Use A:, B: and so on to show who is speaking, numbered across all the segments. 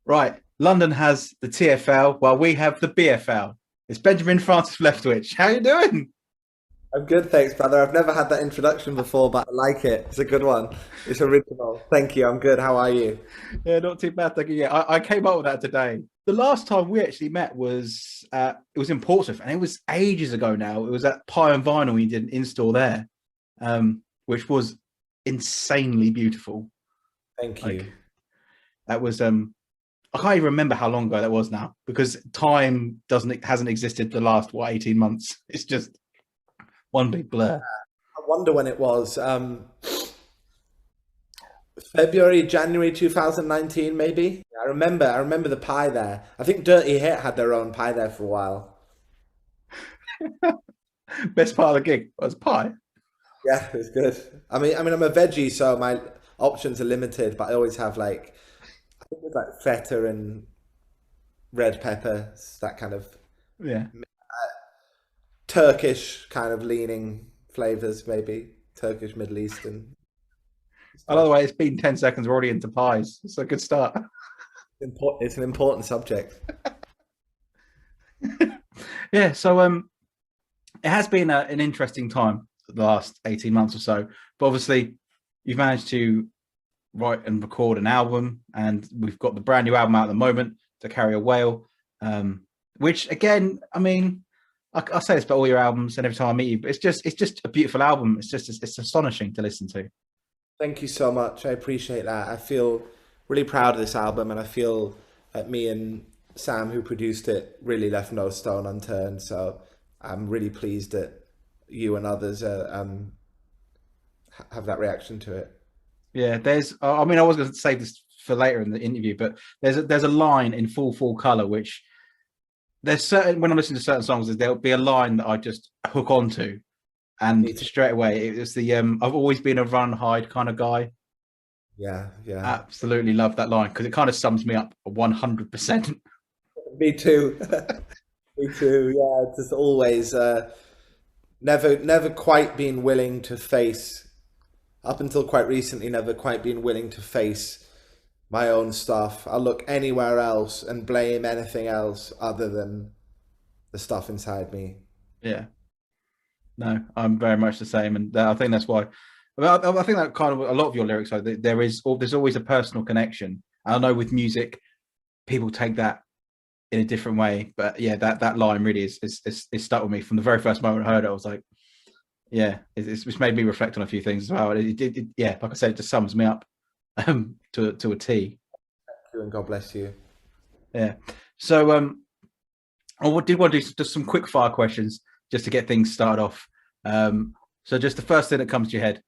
A: Right. London has the TFL while we have the BFL. It's Benjamin Francis Leftwich. How you doing?
B: I'm good, thanks, brother. I've never had that introduction before, but I like it. It's a good one. It's original. Thank you. I'm good. How are you?
A: Yeah, not too bad. Thank you. Yeah, I came up with that today. The last time we actually met was it was in Portsmouth, and it was ages ago now. It was at Pie and Vinyl. We did an install there, which was insanely beautiful.
B: Thank
A: Like
B: you.
A: that was I can't even remember how long ago that was now because time doesn't hasn't existed the last 18 months. It's just one big blur.
B: I wonder when it was. February, January 2019, maybe. I remember. I remember the pie there. I think Dirty Hit had their own pie there for a while.
A: Best part of the gig was pie.
B: Yeah, it was good. I mean, I'm a veggie, so my options are limited, but I always have like I think it's like feta and red pepper, that kind of
A: Yeah.
B: Turkish kind of leaning flavors, maybe Turkish, Middle Eastern
A: I love
B: stuff.
A: the way it's been 10 seconds. We're already into pies. It's a good start.
B: It's an important subject.
A: Yeah. So it has been an interesting time the last 18 months or so. But obviously, you've managed to write and record an album, and we've got the brand new album out at the moment, To Carry a Whale, which again, I mean, I say this about all your albums and every time I meet you, but it's just a beautiful album. It's astonishing to listen to.
B: Thank you so much. I appreciate that. I feel really proud of this album, and I feel that me and Sam, who produced it, really left no stone unturned. So I'm really pleased that you and others have that reaction to it.
A: Yeah, there's. I mean, I was going to save this for later in the interview, but there's a line in full color which there's certain when I listen to certain songs, there'll be a line that I just hook onto, and
B: Me too.
A: straight away it's the I've always been a run hide kind of guy.
B: Yeah, yeah.
A: Absolutely love that line because it kind of sums me up 100%.
B: Me too. Me too. Yeah, just always never quite been willing to face up until quite recently, never quite been willing to face my own stuff. I'll look anywhere else and blame anything else other than the stuff inside me.
A: Yeah, no, I'm very much the same, and I think that's why. I think that kind of a lot of your lyrics are there's always a personal connection. And I know with music, people take that in a different way, but yeah, that line really is stuck with me from the very first moment I heard it. I was like, yeah, it's made me reflect on a few things as well. Yeah, like I said, it just sums me up to a T.
B: And God bless you.
A: Yeah. So did want to do just some quick fire questions just to get things started off. So just the first thing that comes to your head.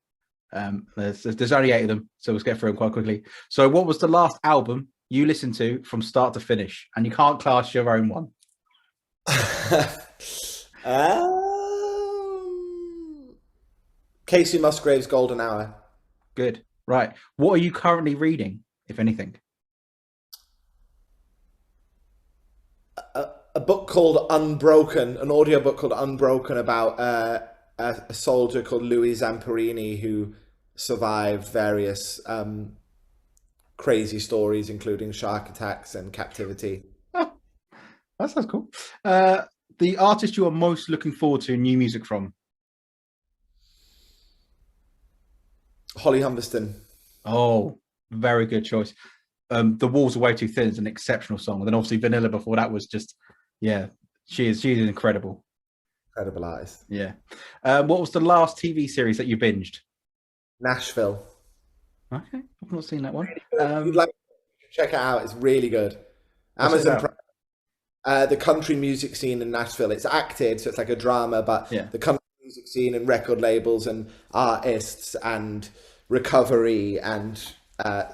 A: There's only 8 of them, so let's get through them quite quickly. So, what was the last album you listened to from start to finish? And you can't class your own one.
B: um, Casey Musgrave's Golden Hour.
A: Good. Right. What are you currently reading, if anything?
B: A book called Unbroken, an audiobook called Unbroken about a soldier called Louis Zamperini who survived various crazy stories, including shark attacks and captivity.
A: Oh, that sounds cool. The artist you are most looking forward to new music from?
B: Holly Humberston.
A: Oh, very good choice. The Walls Are Way Too Thin is an exceptional song. And then obviously Vanilla before that was just, yeah, she's incredible.
B: Incredible artist.
A: Yeah. What was the last TV series that you binged?
B: Nashville.
A: Okay, I've not seen that one.
B: Really good. If you'd like to check it out, it's really good.
A: What's it
B: Amazon
A: about?
B: Prime. The country music scene in Nashville. It's acted, so it's like a drama, but
A: Yeah.
B: the country music scene and record labels and artists and recovery and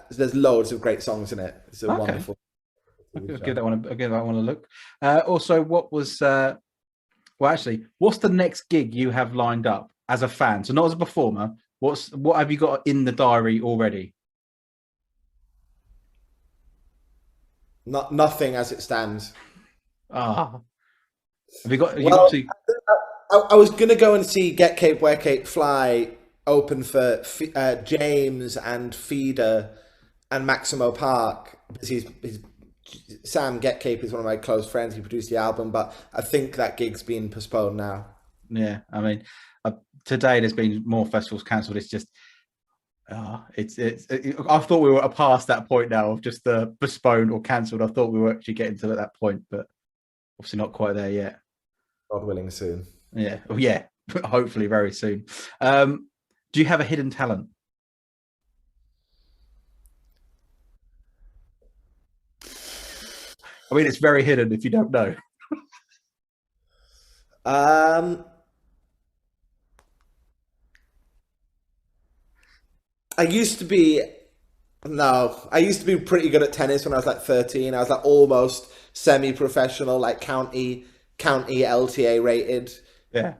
B: there's loads of great songs in it. It's a
A: Okay.
B: wonderful TV
A: I'll give
B: show.
A: that one. I'll give that one a look. Also, what was? Well, actually, what's the next gig you have lined up as a fan? So not as a performer. What have you got in the diary already?
B: Not nothing as it stands.
A: Ah, have you got? You
B: Well,
A: obviously.
B: I was gonna go and see Get Cape Where Cape Fly open for James and Feeder and Maximo Park because he's Sam Getcape is one of my close friends. He produced the album, but I think that gig's been postponed now.
A: Yeah, I mean, uh, today there's been more festivals cancelled. It's just, I thought we were past that point now of just the postponed or cancelled. I thought we were actually getting to that point, but obviously not quite there yet.
B: God willing, soon.
A: Yeah, oh, yeah, hopefully very soon. Do you have a hidden talent? I mean, it's very hidden if you don't know.
B: Um, I used to be No, I used to be pretty good at tennis when I was like 13. I was like almost semi-professional, like county LTA rated,
A: Yeah,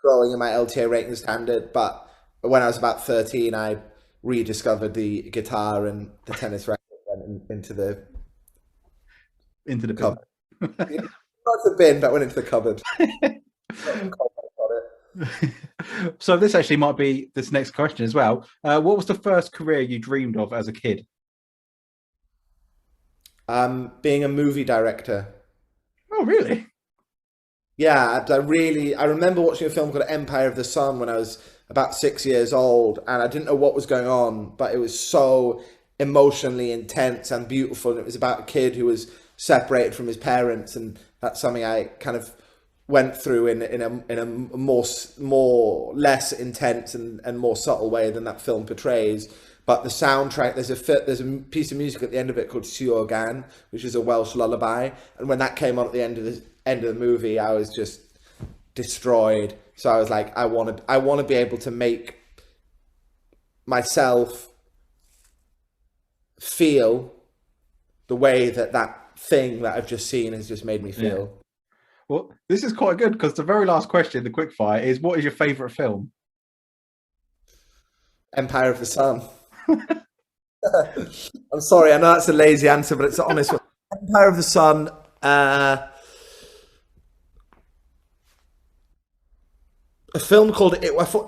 B: growing in my LTA rating standard. But when I was about 13, I rediscovered the guitar and the tennis racket went into the
A: into the bin.
B: cupboard. Not the bin, but went into the cupboard. Got some comments on it.
A: So this actually might be this next question as well. What was the first career you dreamed of as a kid?
B: Being a movie director.
A: Oh, really?
B: Yeah, I remember watching a film called Empire of the Sun when I was about 6 years old, and I didn't know what was going on, but it was so emotionally intense and beautiful. And it was about a kid who was separated from his parents, and that's something I kind of went through in a more less intense and more subtle way than that film portrays. But the soundtrack, there's a piece of music at the end of it called Gan, which is a Welsh lullaby. And when that came on at the end of the movie, I was just destroyed. So I was like, I want to be able to make myself feel the way that thing that I've just seen has just made me
A: Yeah.
B: feel.
A: Well, this is quite good because the very last question, the quick fire, is what is your favorite film?
B: Empire of the Sun. I'm sorry, I know that's a lazy answer, but it's the honest one. Empire of the Sun. A film called it.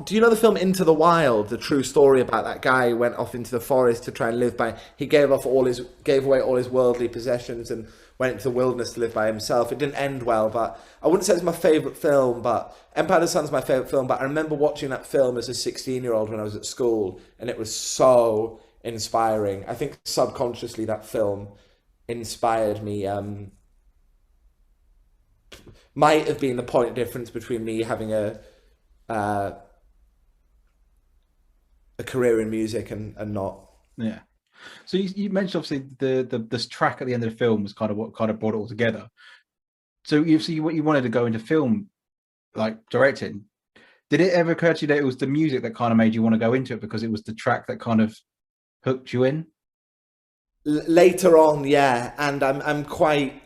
B: Do you know the film Into the Wild? The true story about that guy who went off into the forest to try and live by. He gave away all his worldly possessions and went into the wilderness to live by himself. It didn't end well, but I wouldn't say it's my favorite film. But Empire of the Sun's my favorite film. But I remember watching that film as a 16-year-old when I was at school, and it was so inspiring. I think subconsciously that film inspired me. Might have been the point of difference between me having uh, a career in music and not.
A: Yeah. So you mentioned obviously the this track at the end of the film was kind of what kind of brought it all together. So you see what you wanted to go into film, like directing. Did it ever occur to you that it was the music that kind of made you want to go into it because it was the track that kind of hooked you in?
B: Later on, yeah, and I'm quite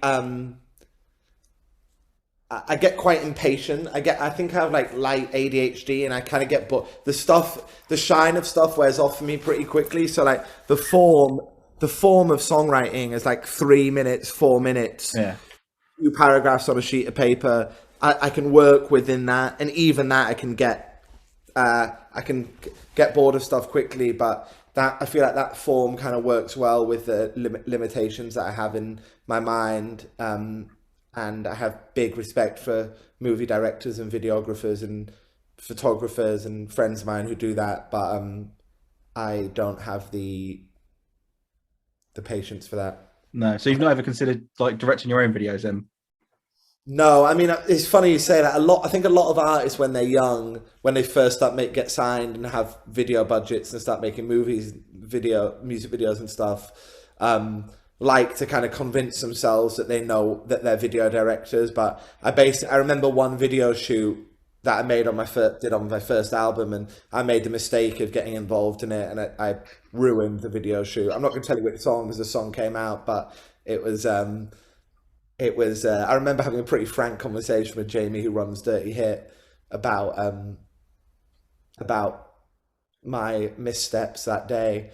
B: I get quite impatient. I think I have like light ADHD, and I kind of get but the shine of stuff wears off for me pretty quickly. So like the form of songwriting is like 3 minutes, 4 minutes,
A: Yeah.
B: few paragraphs on a sheet of paper. I can work within that, and even that I can get bored of stuff quickly. But that I feel like that form kind of works well with the limitations that I have in my mind. And I have big respect for movie directors and videographers and photographers and friends of mine who do that. But I don't have the patience for that.
A: No. So you've not ever considered like directing your own videos then?
B: No, I mean it's funny you say that. I think a lot of artists when they're young, when they first get signed and have video budgets and start making music videos and stuff, like to kind of convince themselves that they know that they're video directors. But I remember one video shoot that I made on my first album, and I made the mistake of getting involved in it, and I ruined the video shoot. I'm not going to tell you which song as the song came out, but it was. I remember having a pretty frank conversation with Jamie, who runs Dirty Hit, about my missteps that day.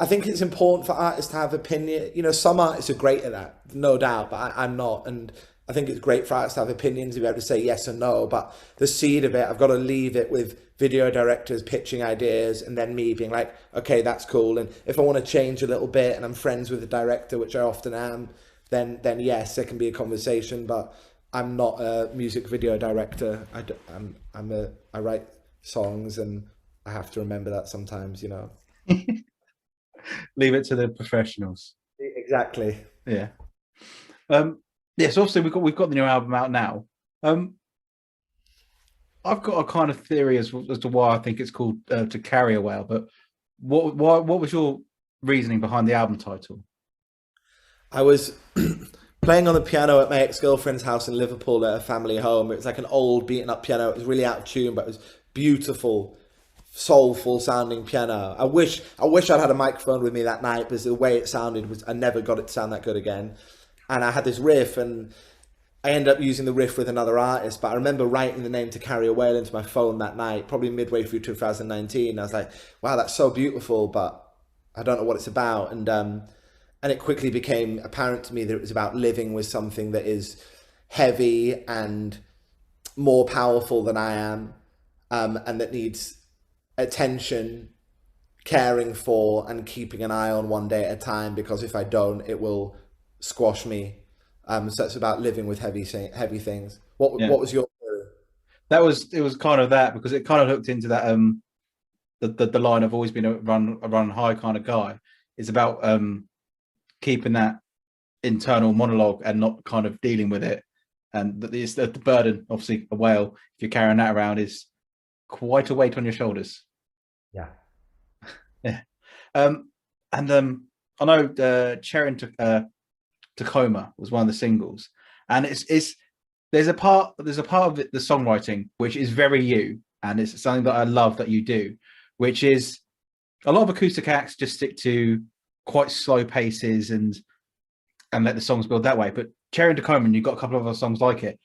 B: I think it's important for artists to have opinion. You know, some artists are great at that, no doubt, but I'm not. And I think it's great for artists to have opinions, to be able to say yes or no, but the seed of it, I've got to leave it with video directors pitching ideas and then me being like, okay, that's cool. And if I want to change a little bit and I'm friends with the director, which I often am, then yes, there can be a conversation, but I'm not a music video director. I write songs and I have to remember that sometimes, you know.
A: Leave it to the professionals.
B: Exactly.
A: Yeah. Yes, obviously we've got the new album out now. Um, I've got a kind of theory as to why I think it's called To Carry a Whale, but what was your reasoning behind the album title?
B: I was playing on the piano at my ex-girlfriend's house in Liverpool at a family home. It was like an old beaten up piano. It was really out of tune, but it was beautiful, soulful sounding piano. I wish I'd had a microphone with me that night because the way it sounded was I never got it to sound that good again. And I had this riff and I ended up using the riff with another artist, but I remember writing the name To Carry a Whale into my phone that night, probably midway through 2019. I was like, wow, that's so beautiful, but I don't know what it's about. And it quickly became apparent to me that it was about living with something that is heavy and more powerful than I am, and that needs attention, caring for, and keeping an eye on one day at a time, because if I don't, it will squash me. So it's about living with heavy things.
A: Yeah,
B: What was your
A: that was it was kind of that because it kind of hooked into that the line I've always been a run high kind of guy. It's about keeping that internal monologue and not kind of dealing with it. And the burden, obviously, a whale, if you're carrying that around, is quite a weight on your shoulders.
B: Yeah.
A: Yeah. Um, and I know Cherry and Tacoma was one of the singles, and it's there's a part of it, the songwriting, which is very you, and it's something that I love that you do, which is a lot of acoustic acts just stick to quite slow paces and let the songs build that way. But Cherry and Tacoma, you've got a couple of other songs like it.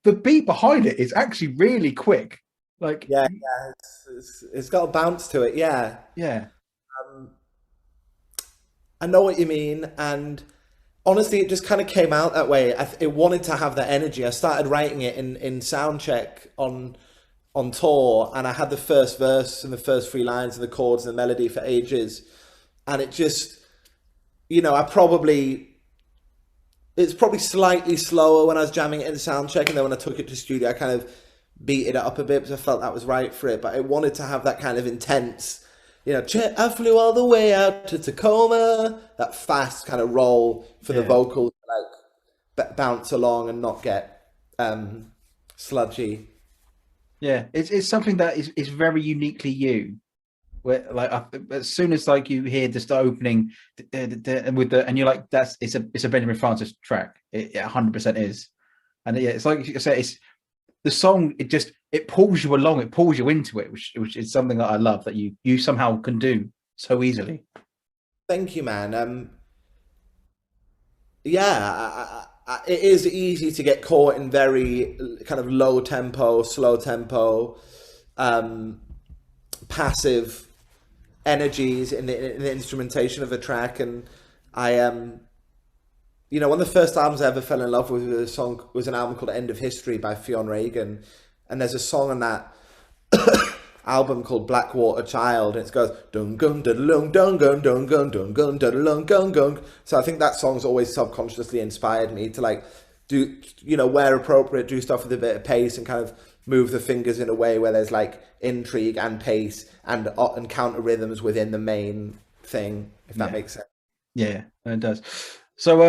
A: The beat behind it is actually really quick. Like,
B: Yeah, yeah, it's got a bounce to it. Yeah,
A: yeah,
B: um, I know what you mean, and honestly, it just kind of came out that way. It wanted to have that energy. I started writing it in sound check on tour, and I had the first verse and the first three lines and the chords and the melody for ages, and it just, I probably it's probably slightly slower when I was jamming it in sound check, and then when I took it to studio, I kind of beat it up a bit because I felt that was right for it. But I wanted to have that kind of intense, I flew all the way out to Tacoma, that fast kind of roll for the
A: yeah,
B: vocals, like bounce along and not get sludgy.
A: yeah. It's something that is very uniquely you. Where like as soon as like you hear just the opening and with the and you're like it's a Benjamin Francis track. It 100% is, and yeah, it's like you say, it's the song. It pulls you along. It pulls you into it, which is something that I love that you somehow can do so easily.
B: Thank you, man. Yeah, it is easy to get caught in very kind of low tempo, slow tempo, um, passive energies in the instrumentation of a track. And I one of the first albums I ever fell in love with was an album called End of History by Fionn Reagan, and there's a song on that album called Blackwater Child, and it goes dun gun da lung dun gun dun gun dun gun da lung gun gun. So I think that song's always subconsciously inspired me to like do, where appropriate, do stuff with a bit of pace and kind of move the fingers in a way where there's like intrigue and pace and counter rhythms within the main thing, if that
A: Yeah,
B: makes sense.
A: yeah, it does. So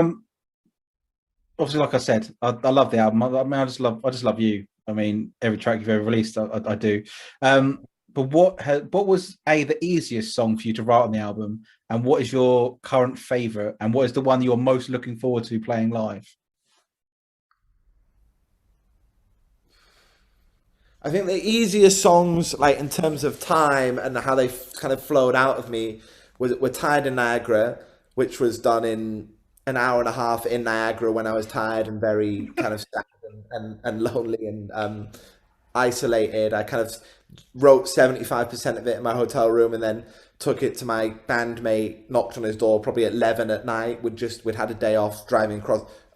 A: obviously, like I said, I love the album. I mean, I just love you. I mean, every track you've ever released, I do. But what was the easiest song for you to write on the album, and what is your current favorite, and what is the one you're most looking forward to playing live?
B: I think the easiest songs, like in terms of time and how they kind of flowed out of me, were Tired in Niagara, which was done in an hour and a half in Niagara when I was tired and very kind of sad and lonely and isolated. I kind of wrote 75% of it in my hotel room, and then took it to my bandmate, knocked on his door probably at 11 at night. We'd had a day off driving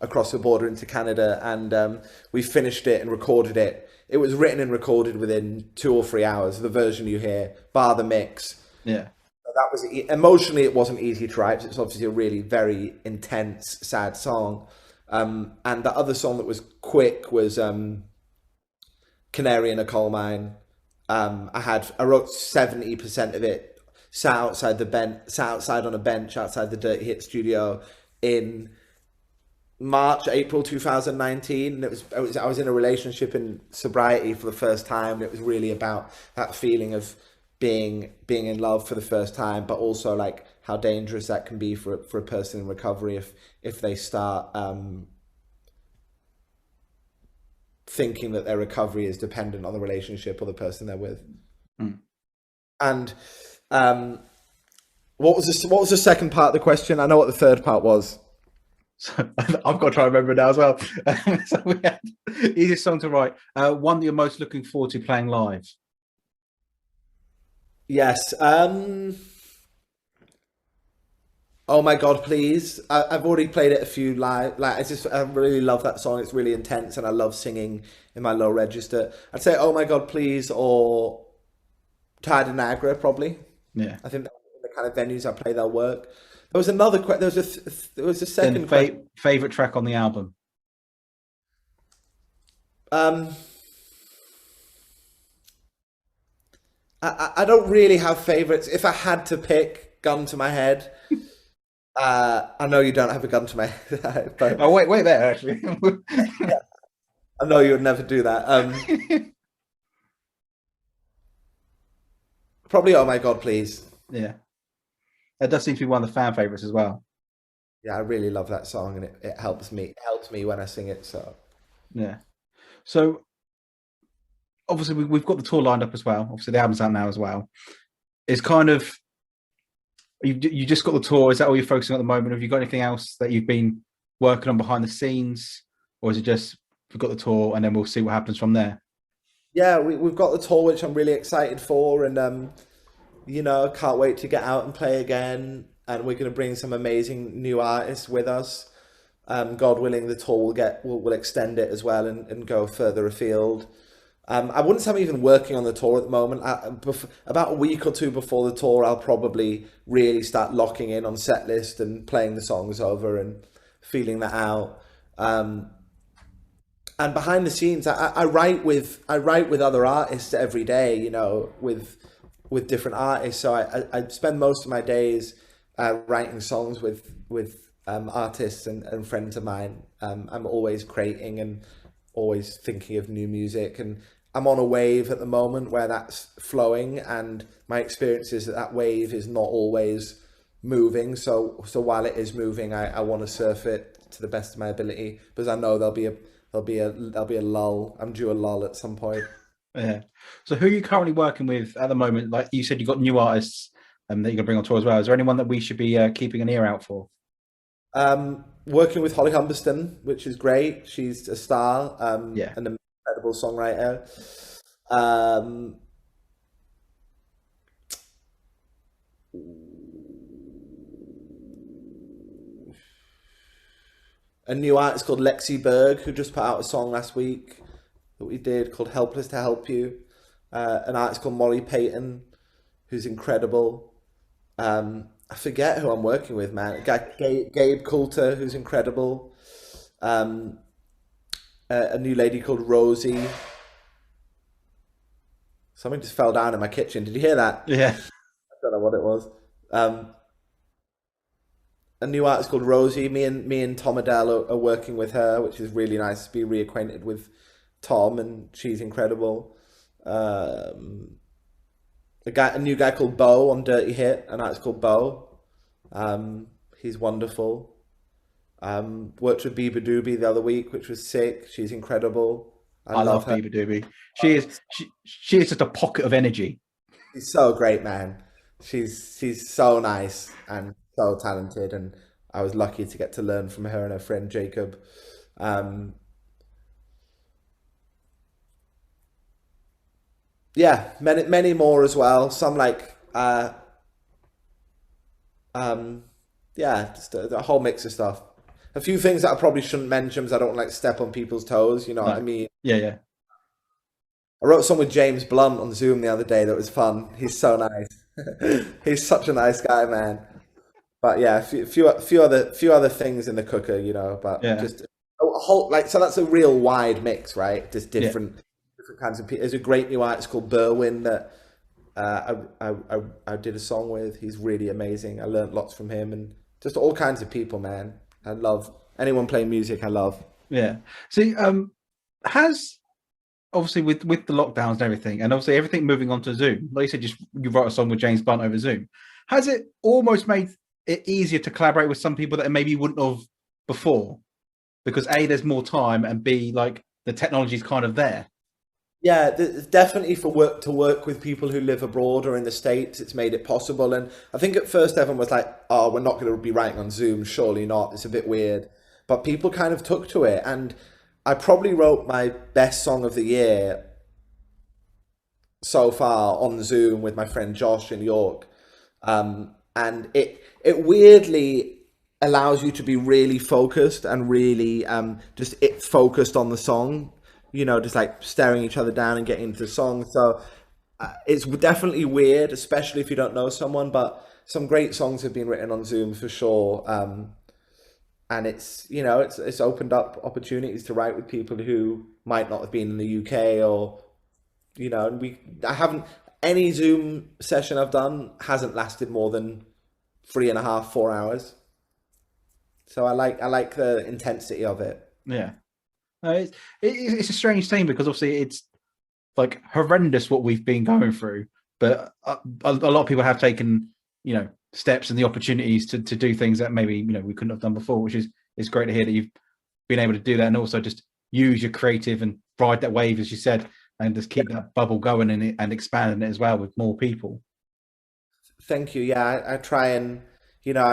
B: across the border into Canada, and we finished it and recorded it. It was written and recorded within 2 or 3 hours, the version you hear, bar the mix.
A: Yeah.
B: That was emotionally, it wasn't easy to write. It's obviously a really very intense, sad song. And the other song that was quick was Canary in a Coal Mine. I wrote 70% of it, sat outside on a bench outside the Dirty Hit studio in April 2019. And I was in a relationship in sobriety for the first time, and it was really about that feeling of being in love for the first time, but also like how dangerous that can be for a person in recovery if they start thinking that their recovery is dependent on the relationship or the person they're with.
A: Mm.
B: And what was the second part of the question? I know what the third part was.
A: So I've got to try and remember now as well. So we had easiest song to write. One that you're most looking forward to playing live.
B: Yes. Oh my God, please. I've already played it a few live. Like, I really love that song. It's really intense, and I love singing in my low register. I'd say Oh My God, Please or Tired of Niagara, probably.
A: Yeah.
B: I think that the kind of venues I play, they'll work. There was another there was a
A: Then
B: second question.
A: favorite track on the album.
B: Um, I don't really have favorites. If I had to pick, gun to my head. I know you don't have a gun to my head, but
A: Oh wait there actually.
B: I know you would never do that. Probably Oh My God, Please.
A: Yeah. That does seem to be one of the fan favorites as well.
B: Yeah, I really love that song, and it helps me. It helps me when I sing it. So
A: Yeah. So obviously we've got the tour lined up as well. Obviously the album's out now as well. It's kind of you just got the tour. Is that all you're focusing on at the moment? Have you got anything else that you've been working on behind the scenes, or is it just we've got the tour and then we'll see what happens from there?
B: yeah, we've got the tour, which I'm really excited for, and can't wait to get out and play again. And we're going to bring some amazing new artists with us. God willing, the tour will extend it as well and go further afield. I wouldn't say I'm even working on the tour at the moment. About a week or two before the tour, I'll probably really start locking in on set list and playing the songs over and feeling that out. And behind the scenes, I write with other artists every day. With different artists. So I spend most of my days writing songs with artists and friends of mine. I'm always creating and always thinking of new music, and I'm on a wave at the moment where that's flowing, and my experience is that wave is not always moving. So while it is moving, I want to surf it to the best of my ability, because I know there'll be a lull. I'm due a lull at some point.
A: Yeah. So who are you currently working with at the moment? Like you said, you've got new artists that you're gonna bring on tour as well. Is there anyone that we should be keeping an ear out for?
B: Working with Holly Humberston, which is great. She's a star,
A: Yeah.
B: an incredible songwriter. Um, a new artist called Lexi Berg, who just put out a song last week that we did called Helpless to Help You. An artist called Molly Payton, who's incredible. I forget who I'm working with, man. Gabe Coulter, who's incredible. Um, a new lady called Rosie. Something just fell down in my kitchen. Did you hear that?
A: Yeah.
B: I don't know what it was. A new artist called Rosie. Me and Tom Adele are working with her, which is really nice to be reacquainted with Tom, and she's incredible. A new guy called Bo on Dirty Hit, an artist called Bo. He's wonderful. Worked with Biba Doobie the other week, which was sick. She's incredible. I
A: I
B: love
A: love
B: her.
A: Biba Doobie. She is just a pocket of energy.
B: She's so great, man. She's so nice and so talented, and I was lucky to get to learn from her and her friend Jacob. Um, Yeah, many more as well. Some like yeah, just a whole mix of stuff. A few things that I probably shouldn't mention because I don't like step on people's toes. You know what I
A: No.
B: mean?
A: Yeah, yeah,
B: I wrote a song with James Blunt on Zoom the other day that was fun. He's so nice. He's such a nice guy, man. But yeah, few other things in the cooker, you know. But
A: yeah,
B: just a whole like so that's a real wide mix, right? Just
A: yeah,
B: different kinds of people. There's a great new artist called Berwin that I did a song with. He's really amazing. I learned lots from him and just all kinds of people, man. I love anyone playing music. I love.
A: yeah. See, has obviously with the lockdowns and everything, and obviously everything moving on to Zoom. Like you said, just you wrote a song with James Blunt over Zoom. Has it almost made it easier to collaborate with some people that maybe you wouldn't have before? Because A, there's more time, and B, like the technology's kind of there.
B: Yeah, definitely for work to work with people who live abroad or in the States, it's made it possible. And I think at first everyone was like, "Oh, we're not going to be writing on Zoom, surely not. It's a bit weird." But people kind of took to it, and I probably wrote my best song of the year so far on Zoom with my friend Josh in York. And it weirdly allows you to be really focused and really just it focused on the song, you know, just like staring each other down and getting into the song. So it's definitely weird, especially if you don't know someone, but some great songs have been written on Zoom for sure. And it's, you know, it's opened up opportunities to write with people who might not have been in the UK or, you know, and I haven't, any Zoom session I've done hasn't lasted more than 3.5, 4 hours. So I like the intensity of it.
A: Yeah, it's a strange thing because obviously it's like horrendous what we've been going through, but a lot of people have taken steps and the opportunities to do things that maybe we couldn't have done before, which is great to hear that you've been able to do that and also just use your creative and ride that wave as you said and just keep that bubble going and expanding it as well with more people.
B: Thank you. Yeah, I try and, you know,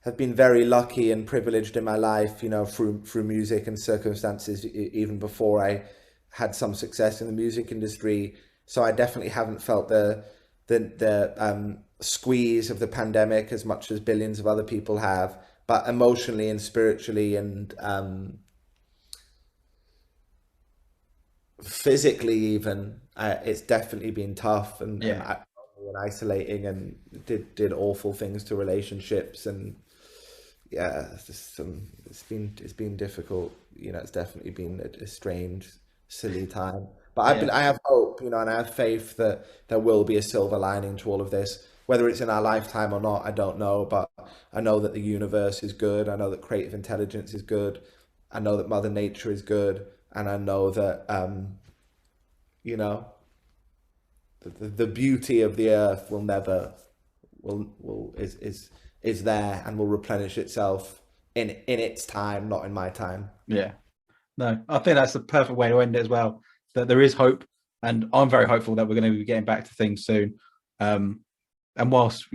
B: have been very lucky and privileged in my life, you know, through music and circumstances, even before I had some success in the music industry. So I definitely haven't felt the squeeze of the pandemic as much as billions of other people have, but emotionally and spiritually and physically even it's definitely been tough
A: Yeah,
B: and isolating and did awful things to relationships and yeah it's just it's been difficult, you know. It's definitely been a strange silly time, but
A: yeah,
B: I have hope, you know, and I have faith that there will be a silver lining to all of this, whether it's in our lifetime or not. I don't know, but I know that the universe is good. I know that creative intelligence is good. I know that Mother Nature is good, and I know that you know, the beauty of the earth will never will is there and will replenish itself in its time, not in my time.
A: yeah. No, I think that's the perfect way to end it as well. That there is hope, and I'm very hopeful that we're going to be getting back to things soon. Um, and whilst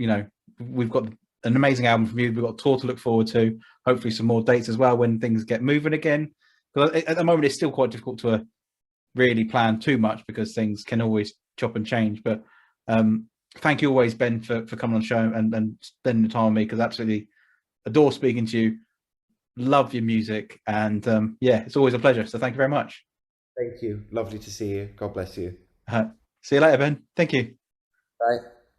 A: we've got an amazing album from you, we've got a tour to look forward to. Hopefully, some more dates as well when things get moving again. Because at the moment, it's still quite difficult to really plan too much because things can always chop and change. But thank you always, Ben, for coming on the show and spending the time with me because absolutely adore speaking to you. Love your music, and yeah, it's always a pleasure. So thank you very much.
B: Thank you. Lovely to see you. God bless you.
A: Uh, See you later, Ben. Thank you.
B: Bye.